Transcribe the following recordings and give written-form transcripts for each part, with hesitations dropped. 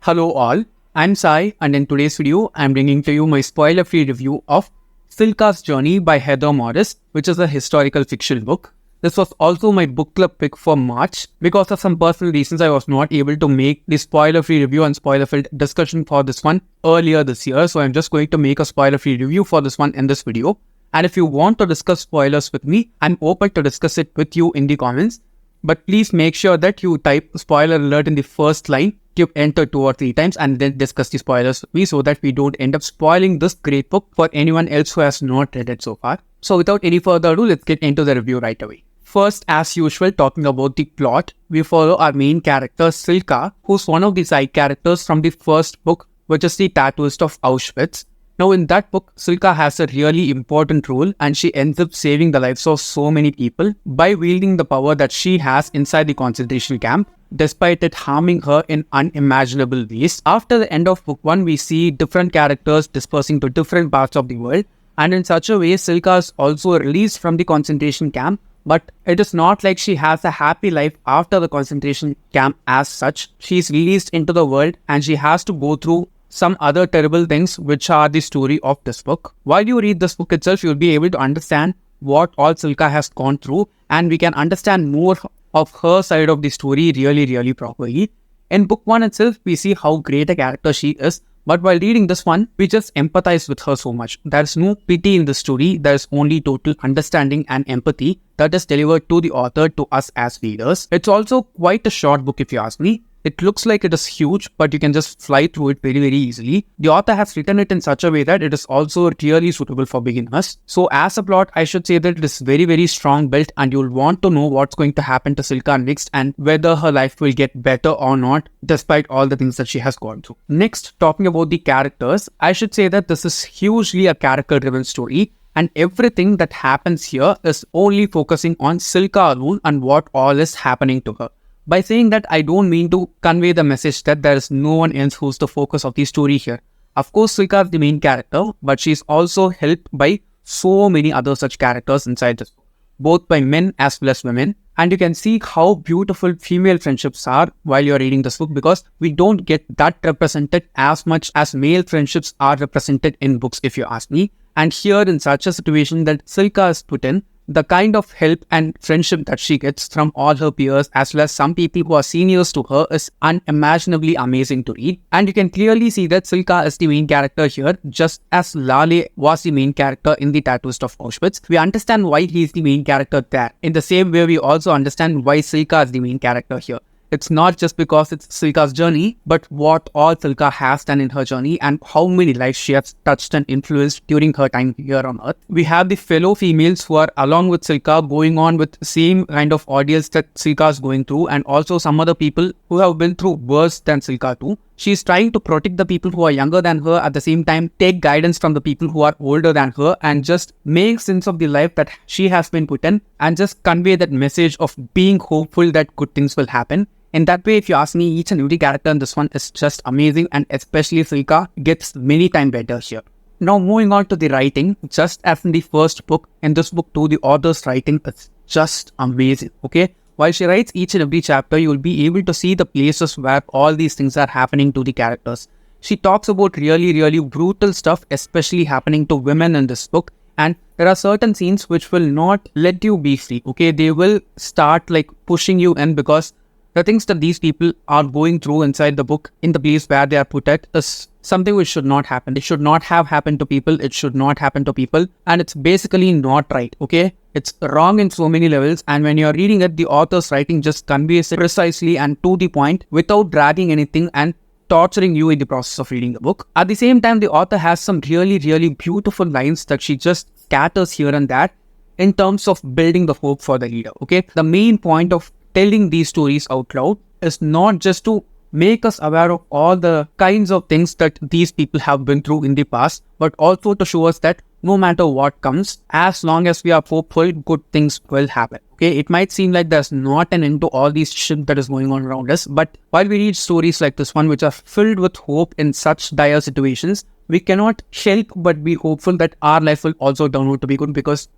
Hello all, I'm Sai and in today's video, I'm bringing to you my spoiler-free review of Cilka's Journey by Heather Morris, which is a historical fiction book. This was also my book club pick for March. Because of some personal reasons, I was not able to make the spoiler-free review and spoiler-filled discussion for this one earlier this year. So I'm just going to make a spoiler-free review for this one in this video. And if you want to discuss spoilers with me, I'm open to discuss it with you in the comments. But please make sure that you type spoiler alert in the first line, give enter 2 or 3 times and then discuss the spoilers with me so that we don't end up spoiling this great book for anyone else who has not read it so far. So without any further ado, let's get into the review right away. First, as usual, talking about the plot, we follow our main character Cilka, who's one of the side characters from the first book, which is the Tattooist of Auschwitz. Now in that book, Cilka has a really important role and she ends up saving the lives of so many people by wielding the power that she has inside the concentration camp, despite it harming her in unimaginable ways. After the end of book 1, we see different characters dispersing to different parts of the world, and in such a way, Cilka is also released from the concentration camp, but it is not like she has a happy life after the concentration camp as such. She is released into the world and she has to go through some other terrible things, which are the story of this book. While you read this book itself, you'll be able to understand what all Cilka has gone through, and we can understand more of her side of the story really properly. In book 1 itself, we see how great a character she is, but while reading this one, we just empathize with her so much. There's no pity in the story, there's only total understanding and empathy that is delivered to the author to us as readers. It's also quite a short book if you ask me. It looks like it is huge, but you can just fly through it very easily. The author has written it in such a way that it is also really suitable for beginners. So as a plot, I should say that it is very strong built and you'll want to know what's going to happen to Cilka next and whether her life will get better or not despite all the things that she has gone through. Next, talking about the characters, I should say that this is hugely a character-driven story. And everything that happens here is only focusing on Cilka alone and what all is happening to her. By saying that, I don't mean to convey the message that there is no one else who's the focus of the story here. Of course, Cilka is the main character, but she's also helped by so many other such characters inside this book, both by men as well as women. And you can see how beautiful female friendships are while you're reading this book, because we don't get that represented as much as male friendships are represented in books, if you ask me. And here, in such a situation that Cilka is put in, the kind of help and friendship that she gets from all her peers as well as some people who are seniors to her is unimaginably amazing to read. And you can clearly see that Cilka is the main character here, just as Lale was the main character in the Tattooist of Auschwitz. We understand why he is the main character there. In the same way, we also understand why Cilka is the main character here. It's not just because it's Cilka's journey, but what all Cilka has done in her journey and how many lives she has touched and influenced during her time here on Earth. We have the fellow females who are along with Cilka going on with the same kind of ordeals that Cilka is going through, and also some other people who have been through worse than Cilka too. She's trying to protect the people who are younger than her, at the same time take guidance from the people who are older than her, and just make sense of the life that she has been put in and just convey that message of being hopeful that good things will happen. In that way, if you ask me, each and every character in this one is just amazing, and especially Cilka gets many times better here. Now moving on to the writing, just as in the first book, in this book too, the author's writing is just amazing, okay? While she writes each and every chapter, you will be able to see the places where all these things are happening to the characters. She talks about really brutal stuff, especially happening to women in this book. And there are certain scenes which will not let you be free, okay? They will start like pushing you in, because the things that these people are going through inside the book, in the place where they are put at, is something which should not happen. It should not have happened to people. It should not happen to people. And it's basically not right, okay? It's wrong in so many levels. And when you're reading it, the author's writing just conveys it precisely and to the point without dragging anything and torturing you in the process of reading the book. At the same time, the author has some really beautiful lines that she just scatters here and there in terms of building the hope for the reader, okay? The main point of telling these stories out loud is not just to make us aware of all the kinds of things that these people have been through in the past, but also to show us that no matter what comes, as long as we are hopeful, good things will happen. Okay, it might seem like there's not an end to all these shit that is going on around us, but while we read stories like this one, which are filled with hope in such dire situations, we cannot help but be hopeful that our life will also turn out to be good, because,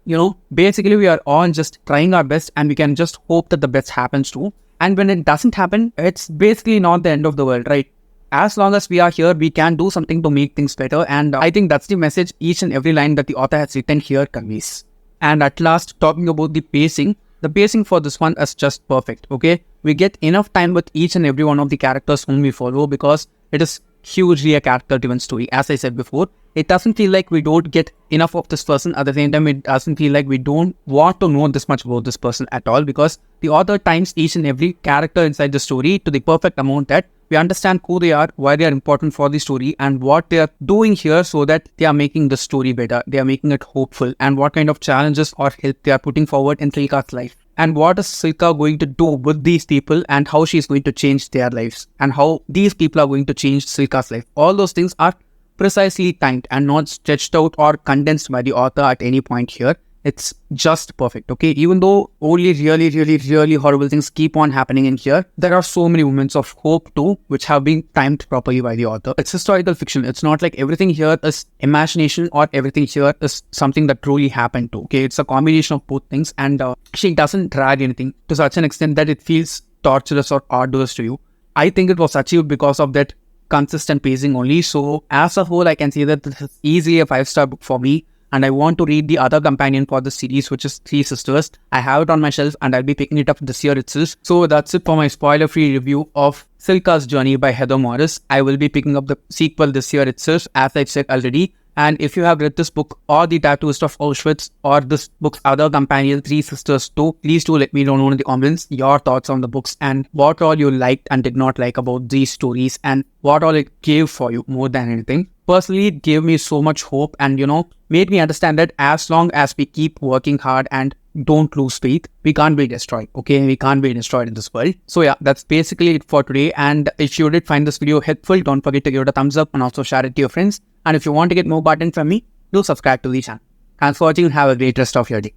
basically we are all just trying our best and we can just hope that the best happens too. And when it doesn't happen, it's basically not the end of the world, right? as long as we are here, we can do something to make things better. And I think that's the message each and every line that the author has written here conveys. And at last, talking about the pacing for this one is just perfect, okay? We get enough time with each and every one of the characters whom we follow because it is hugely a character-driven story. As I said before, it doesn't feel like we don't get enough of this person. At the same time, it doesn't feel like we don't want to know this much about this person at all, because the author times each and every character inside the story to the perfect amount that we understand who they are, why they are important for the story, and what they are doing here so that they are making the story better, they are making it hopeful, and what kind of challenges or help they are putting forward in Cilka's life. And what is Cilka going to do with these people, and how she is going to change their lives, and how these people are going to change Cilka's life. All those things are precisely timed and not stretched out or condensed by the author at any point here. It's just perfect, okay? Even though only really horrible things keep on happening in here, there are so many moments of hope too, which have been timed properly by the author. It's historical fiction. It's not like everything here is imagination or everything here is something that truly happened too, okay? It's a combination of both things, and she doesn't drag anything to such an extent that it feels torturous or arduous to you. I think it was achieved because of that consistent pacing only. So as a whole, I can say that this is easily a 5-star book for me. And I want to read the other companion for the series, which is Three Sisters. I have it on my shelf and I'll be picking it up this year itself. So that's it for my spoiler-free review of Cilka's Journey by Heather Morris. I will be picking up the sequel this year itself, as I've said already. And if you have read this book or the Tattooist of Auschwitz or this book's other companion, Three Sisters too, please do let me know in the comments your thoughts on the books and what all you liked and did not like about these stories and what all it gave for you more than anything. Personally, it gave me so much hope and, made me understand that as long as we keep working hard and don't lose faith, we can't be destroyed, okay? We can't be destroyed in this world. So yeah, that's basically it for today. And if you did find this video helpful, don't forget to give it a thumbs up and also share it to your friends. And if you want to get more content from me, do subscribe to the channel. Thanks for watching and have a great rest of your day.